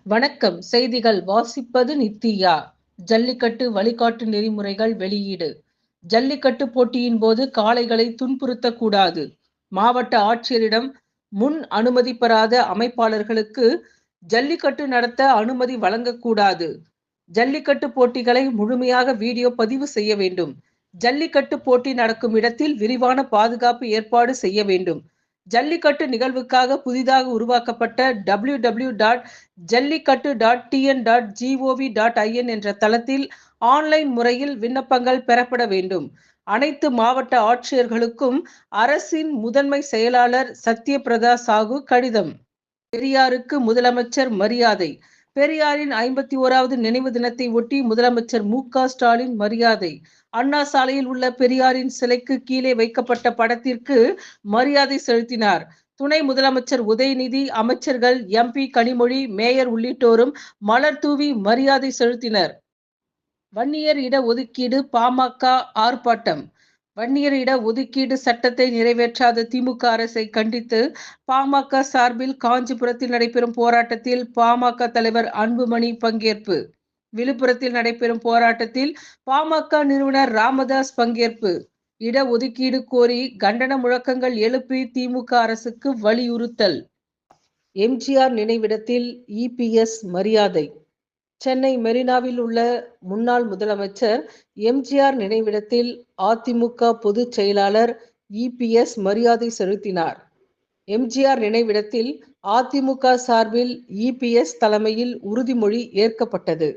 வணக்கம். செய்திகள் வாசிப்பது நித்தியா. ஜல்லிக்கட்டு வழிகாட்டு நெறிமுறைகள் வெளியீடு. ஜல்லிக்கட்டு போட்டியின் போது காளைகளை துன்புறுத்தக்கூடாது. மாவட்ட ஆட்சியரிடம் முன் அனுமதி பெறாத அமைப்பாளர்களுக்கு ஜல்லிக்கட்டு நடத்த அனுமதி வழங்கக்கூடாது. ஜல்லிக்கட்டு போட்டிகளை முழுமையாக வீடியோ பதிவு செய்ய வேண்டும். ஜல்லிக்கட்டு போட்டி நடக்கும் இடத்தில் விரிவான பாதுகாப்பு ஏற்பாடு செய்ய வேண்டும். ஜல்லிக்கட்டு நிகழ்வுக்காக புதிதாக உருவாக்கப்பட்ட www.jallikattu.tn.gov.in என்ற தளத்தில் ஆன்லைன் முறையில் விண்ணப்பங்கள் பெறப்பட வேண்டும். அனைத்து மாவட்ட ஆட்சியர்களுக்கும் அரசின் முதன்மை செயலாளர் சத்யபிரதா சாகு கடிதம். பெரியாருக்கு முதலமைச்சர் மரியாதை. பெரியாரின் 51வது நினைவு தினத்தை ஒட்டி முதலமைச்சர் மு.க. ஸ்டாலின் மரியாதை. அண்ணா சாலையில் உள்ள பெரியாரின் சிலைக்கு கீழே வைக்கப்பட்ட படத்திற்கு மரியாதை செலுத்தினார். துணை முதலமைச்சர் உதயநிதி, அமைச்சர்கள், எம்பி கனிமொழி, மேயர் உள்ளிட்டோரும் மலர் தூவி மரியாதை செலுத்தினர். வன்னியர் இட ஒதுக்கீடு பாமக ஆர்ப்பாட்டம். வன்னியர் இட ஒதுக்கீடு சட்டத்தை நிறைவேற்றாத திமுக அரசை கண்டித்து பாமக சார்பில் காஞ்சிபுரத்தில் நடைபெறும் போராட்டத்தில் பாமக தலைவர் அன்புமணி பங்கேற்பு. விழுப்புரத்தில் நடைபெறும் போராட்டத்தில் பாமக நிறுவனர் ராமதாஸ் பங்கேற்பு. இட ஒதுக்கீடு கோரி கண்டன முழக்கங்கள் எழுப்பி திமுக அரசுக்கு வலியுறுத்தல். எம்ஜிஆர் நினைவிடத்தில் இபிஎஸ் மரியாதை. சென்னை மெரினாவில் உள்ள முன்னாள் முதலமைச்சர் எம்ஜிஆர் நினைவிடத்தில் அதிமுக பொதுச் செயலாளர் இபிஎஸ் மரியாதை செலுத்தினார். எம்ஜிஆர் நினைவிடத்தில் அதிமுக சார்பில் இபிஎஸ் தலைமையில் உறுதிமொழி ஏற்கப்பட்டது.